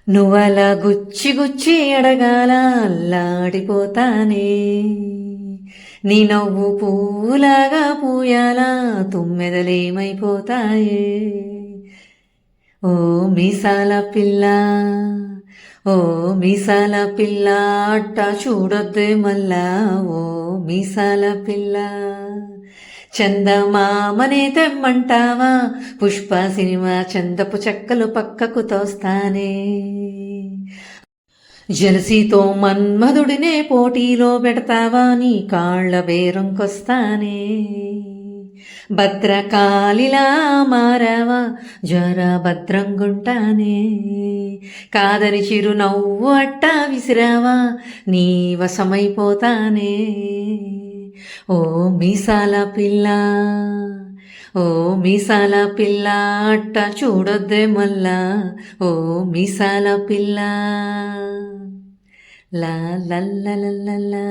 నువ్వలా గుచ్చి గుచ్చి అడగాల అల్లాడిపోతానే, నీ నవ్వు పూలాగా పూయాలా తుమ్మెదలేమైపోతాయే. ఓ మీసాల పిల్ల, ఓ మీసాల పిల్ల, అట్ట చూడొద్దే మళ్ళా. ఓ మీసాల పిల్ల, చందమామనే తెమ్మంటావా, పుష్ప సినిమా చందపు చెక్కలు పక్కకు తోస్తానే. జలసీతో మన్మధుడినే పోటీలో పెడతావా, నీ కాళ్ళ బేరంకొస్తానే. భద్రకాళిలా మారావా, జర భద్రంగుంటానే. కాదని చిరునవ్వు అట్టా విసిరావా, నీ వశమైపోతానే. ఓ మీసాల పిల్ల, ఓ మీసాల పిల్ల, అట్ట చూడొద్దే మళ్ళా. ఓ మీసాల పిల్ల, లా లా లా లా లా.